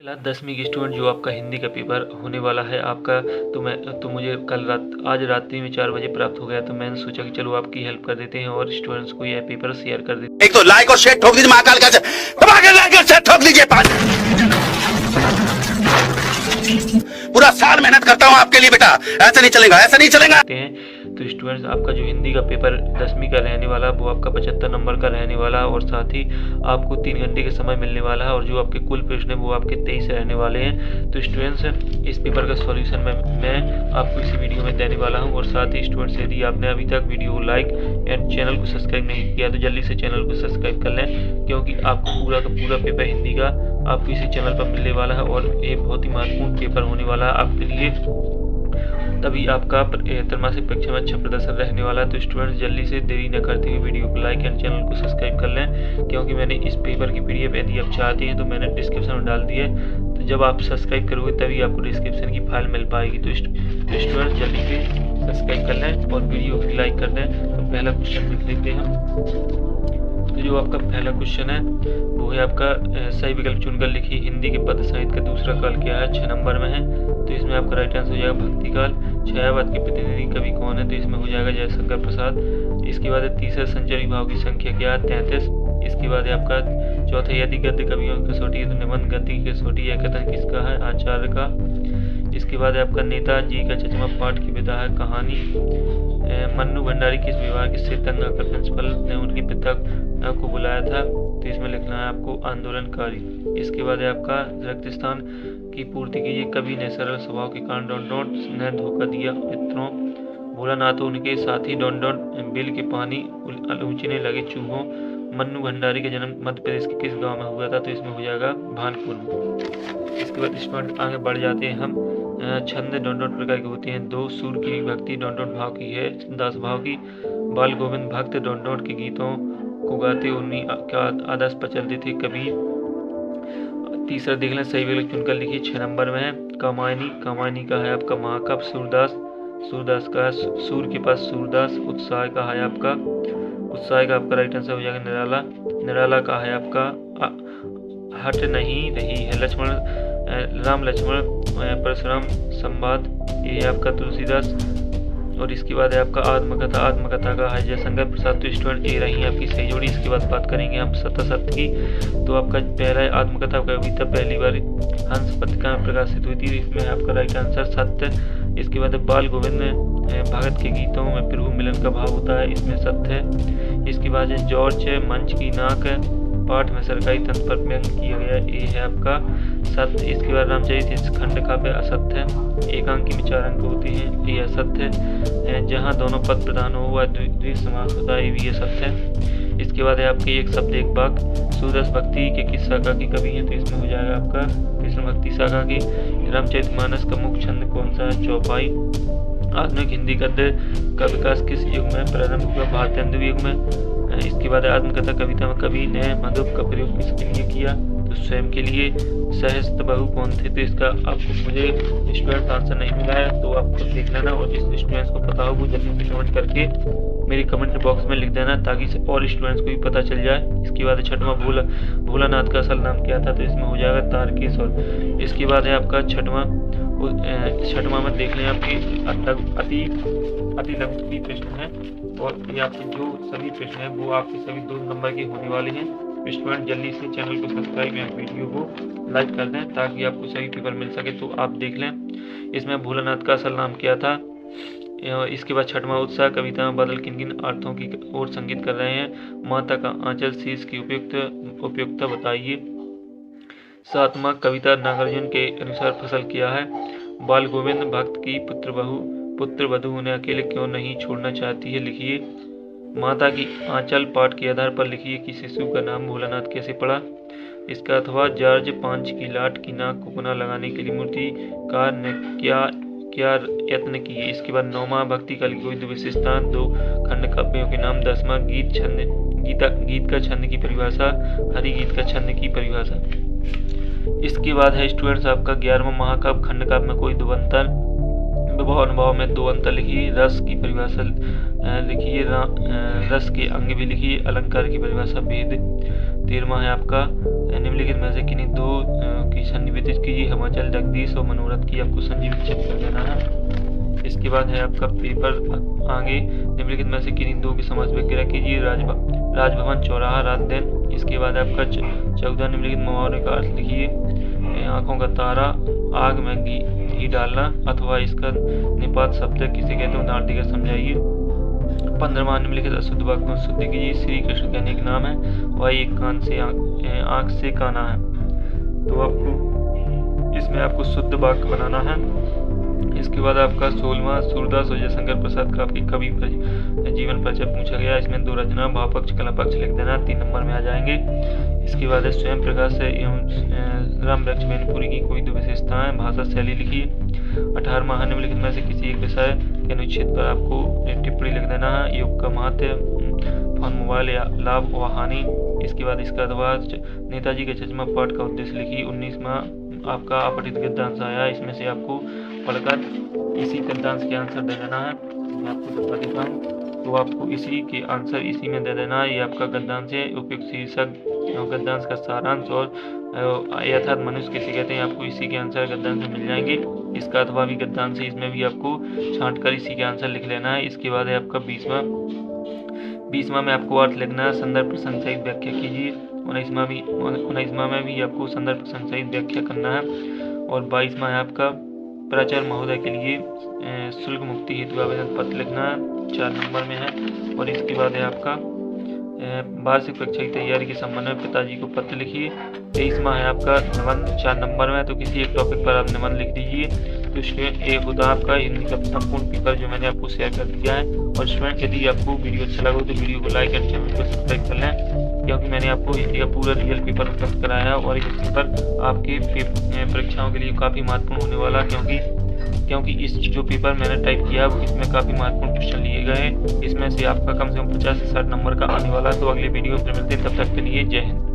Class 10वीं की student जो आपका हिंदी का पेपर होने वाला है आपका, तो मुझे आज रात्रि में 4 बजे प्राप्त हो गया। तो मैंने सोचा कि चलो आपकी हेल्प कर देते हैं और स्टूडेंट्स को यह पेपर शेयर कर देते हैं। एक तो लाइक और शेयर ठोक दीजिए, महाकाल का दबा के लाइक और शेयर ठोक दीजिए। पूरा साल मेहनत करता हूँ आपके लिए बेटा, ऐसा नहीं चलेगा, ऐसा नहीं चलेगा। तो स्टूडेंट्स, आपका जो हिंदी का पेपर 10वीं का रहने वाला वो आपका 75 नंबर का रहने वाला है और साथ ही आपको 3 घंटे का समय मिलने वाला है और जो आपके कुल प्रश्न है वो आपके 23 रहने वाले हैं। तो स्टूडेंट्स, इस पेपर का सॉल्यूशन मैं आपको इसी वीडियो में देने वाला हूं। और साथ ही स्टूडेंट्स, यदि आपने अभी तक वीडियो को लाइक एंड चैनल को सब्सक्राइब नहीं किया तो जल्दी से चैनल को सब्सक्राइब कर लें, क्योंकि आपको पूरा का पूरा पेपर हिंदी का आपको इसी चैनल पर मिलने वाला है और ये बहुत ही महत्वपूर्ण पेपर होने वाला है आपके लिए। तभी आपका त्रैमासिक परीक्षा में अच्छा प्रदर्शन रहने वाला है। तो स्टूडेंट्स, जल्दी से देरी न करते हुए वीडियो को लाइक एंड चैनल को सब्सक्राइब कर लें, क्योंकि मैंने इस पेपर की पीडीएफ यदि आप चाहते हैं तो मैंने डिस्क्रिप्शन में डाल दी है। तो जब आप सब्सक्राइब करोगे तभी आपको डिस्क्रिप्शन की फाइल मिल पाएगी। तो स्टूडेंट्स, जल्दी से सब्सक्राइब कर लें और वीडियो को लाइक कर दें। तो पहला क्वेश्चन लिख लेते हैं। तो जो आपका पहला क्वेश्चन है वो है आपका सही विकल्प चुनकर लिखिए हिंदी के पद्य साहित्य का दूसरा काल क्या है। 6 नंबर में है। तो इसमें आपका राइट आंसर हो जाएगा भक्ति काल। छायावाद के प्रतिनिधि कवि कौन है? तो इसमें हो जाएगा जयशंकर प्रसाद। इसके बाद है तीसरा संचरी भाव की संख्या क्या है? 33। इसके बाद है आपका चौथा, यदि गद्य कवियों की कसौटी है तो निबंध गद्य की कसौटी यह कथन किसका है? आचार्य का। इसके बाद है आपका नेताजी का चचमा पाठ की विधा है कहानी। मन्नू भंडारी किस विभाग से तंग आकर प्रिंसिपल ने उनके पिता को बुलाया था? तो इसमें लिखना है आपको आंदोलनकारी। इसके बाद है आपका रक्तस्थान की पूर्ति कीजिए कवि ने सरल स्वभाव के कारण डॉट ने धोखा दिया मित्रों। भोला ना तो उनके साथी डॉट बिल के पानी उलूचने लगे चूहों। मन्नू भंडारी का जन्म मध्य प्रदेश के किस गांव में हुआ था? तो इसमें हो जाएगा भानपुर में। इसके बाद स्टूडेंट आगे बढ़ जाते हैं हम। छंद डॉट प्रकार के होते हैं। 2 सूर की भक्ति डॉट भाव की है, दास भाव की। बाल गोविंद भक्त डॉट के गीतों को गाते उन्हीं का आदर्श पर चलते थे कवि। तीसरा देख लें, सही विकल्प चुनकर लिखिए। 6 नंबर में है कामायनी का है आपका महाकाव्य। सूरदास का सूर के पास सूरदास। उत्साह का है आपका राइट आंसर हो जाएगा निराला का है आपका हट नहीं रही है। राम लक्ष्मण परशुराम संवाद ये है आपका तुलसीदास। और इसके बाद है आपका आत्मकथा का है जयशंकर प्रसाद। तो स्टूडेंट ये रही है आपकी सही जोड़ी। इसके बाद बात करेंगे हम सत्य की। तो आपका पहला है आत्मकथा कविता पहली बार हंस पत्रिका में प्रकाशित हुई थी। इसमें आपका राइट आंसर सत्य। इसके बाद बाल गोविंद भगत के गीतों में प्रभु मिलन का भाव होता है, इसमें सत्य है। इसके बाद जॉर्ज मंच की नाक पाठ में सरकारी तंत्र पर व्यंग किया गया, ये है आपका सत्य। इसके बाद रामचरित खंड काव्य असत्य है। 1 अंक की 4 अंक होते हैं, ये असत्य है। जहाँ दोनों पद प्रधान हो वह द्वितीय समास होता है, ये भी असत्य है। इसके बाद है आपके एक शब्द एक वाक्य। सूरदास भक्ति के किस शाखा के कवि हैं? तो इसमें हो जाएगा आपका कृष्ण भक्ति शाखा की। रामचरितमानस का मुख्य छंद कौन सा है? चौपाई। आधुनिक हिंदी गद्य का विकास किस युग में प्रारंभ हुआ? भारतेंदु युग में। इसके बाद आत्मकथा कविता में कवि ने मधुप का प्रयोग किसके लिए किया? तो स्वयं के लिए। सहस्त्र बहु कौन थे? तो इसका आपको मुझे स्टूडेंट आंसर नहीं मिला है तो आपको देख लेना, और जिस स्टूडेंट्स को पता हो वो जल्दी से कमेंट करके मेरे कमेंट बॉक्स में लिख देना ताकि और स्टूडेंट्स को भी पता चल जाए। इसके बाद 6वां भोलानाथ का असल नाम क्या था? तो इसमें हो जाएगा तारकेश्वर। इसके बाद है आपका 6वां में देख लें आपकी अति लंबी प्रश्न है और ये आपके जो सभी प्रश्न है वो आपके सभी 2 नंबर के होने वाले हैं। स्टूडेंट, जल्दी से चैनल को सब्सक्राइब या वीडियो को लाइक कर दें ताकि आपको सही पेपर मिल सके। तो आप देख लें, इसमें भोलानाथ का असल नाम क्या था। इसके बाद 6वां उत्साह कविता में बादल किन किन अर्थों की ओर संगीत कर रहे हैं? माता का आंचल शीर्ष की उपयुक्तता बताइए। 7वां कविता नागार्जुन के अनुसार फसल क्या है? बाल गोविंद भक्त की पुत्र वधु उन्हें अकेले क्यों नहीं छोड़ना चाहती है, लिखिए। माता की आंचल पाठ के आधार पर लिखिए कि शिशु का नाम भोलानाथ कैसे पड़ा। इसका अथवा जॉर्ज पांच की लाट की नाक को पुनः लगाने के लिए मूर्तिकार ने क्या यत्न किए। इसके बाद 9वां भक्ति काल की कोई 2 विशेषता 2 खंड काव्यों के नाम। 10वां गीत का छंद की परिभाषा। हरि गीत का छंद की परिभाषा। इसके बाद है स्टूडेंट्स आपका 11वां महाकाव्य खंड काव्य में कोई 2 अंतर। विभव अनुभव में 2 अंतर लिखिए। रस की परिभाषा लिखिए। रस के अंग भी लिखिए। अलंकार की परिभाषा भेद। 13वां है आपका निम्नलिखित में से किन्हीं 2 की सन्निहित क्षितिज कीजिए हिमाचल जगदीश और मनोरथ की आपको संजीवनी चेक कर देना है। इसके बाद है आपका पेपर आगे निम्नलिखित में से किन्हीं दो की समझ वगैरह कीजिए। राजभवन चौराहा रात दिन। इसके बाद आपका 14 निम्नलिखित मुहावरे का अर्थ लिखिए। आंखों का तारा, आग में घी डालना अथवा इसका निपात शब्द किसे कहते हैं उदाहरण देकर समझाइए। 15वां निम्नलिखित अशुद्ध वाक्य को शुद्ध कीजिए। श्री कृष्ण कहने का नाम है, वह एक कान से आंख से काना है। तो आपको इसमें आपको शुद्ध वाक्य बनाना है। इसके बाद आपका 16वां सूरदास और जयशंकर प्रसाद का आपके कवि जीवन परिचय पूछा गया। इसमें 2 रचना भाव पक्ष कला पक्ष लिख देना, 3 नंबर में आ जाएंगे। इसके बाद है स्वयं प्रकाश एवं राम वृक्ष बेनीपुरी की कोई 2 विशेषताएं, भाषा शैली लिखिए। 18वां निम्नलिखित में से किसी एक विषय के अनुच्छेद पर आपको टिप्पणी लिख देना है। योग का महत्व, फोन मोबाइल या लाभ व हानि। इसके बाद इसका अध्यावाच नेताजी के चश्मा पाठ का उद्देश्य लिखिए। 19वां आपका अपठित गद्यांश आया, इसमें से आपको पढ़कर इसी गद्यांश के आंसर दे देना है। मैं आपको बता देता हूँ, तो आपको इसी के आंसर इसी में दे देना है। ये आपका गद्यांश है। उपयुक्त शीर्षक गद्यांश का सारांश और यथार्थ मनुष्य किसे कहते हैं, आपको इसी के आंसर गद्यांश में मिल जाएंगे। इसका अथवा भी गद्यांश है, इसमें भी आपको छांट कर इसी के आंसर लिख लेना है। इसके बाद है आपका 20वां में आपको अर्थ लिखना है। संदर्भ प्रसंग सहित व्याख्या कीजिए। 19वां में भी आपको संदर्भ प्रसंग सहित व्याख्या करना है। और 22वां है आपका प्राचार्य महोदय के लिए शुल्क मुक्ति हेतु आवेदन पत्र लिखना है, 4 नंबर में है। और इसके बाद है आपका वार्षिक परीक्षा की तैयारी के संबंध में पिताजी को पत्र लिखिए। 23वां है आपका निबंध, 4 नंबर में। तो किसी एक टॉपिक पर आप निबंध लिख दीजिए। तो स्टूडेंट एक होता है आपका हिंदी का संपूर्ण पेपर जो मैंने आपको शेयर कर दिया है। और स्टूडेंट यदि आपको वीडियो अच्छा लगा तो वीडियो को लाइक और चैनल को सब्सक्राइब कर लें, क्योंकि मैंने आपको हिंदी का पूरा रियल पेपर उपलब्ध कराया है। और ये पेपर आपके परीक्षाओं के लिए काफ़ी महत्वपूर्ण होने वाला, क्योंकि इस जो पेपर मैंने टाइप किया है वो इसमें काफ़ी महत्वपूर्ण क्वेश्चन लिए गए हैं। इसमें से आपका कम से कम 50 से 60 नंबर का आने वाला है। तो अगले वीडियो में मिलते हैं, तब तक के लिए जय हिंद।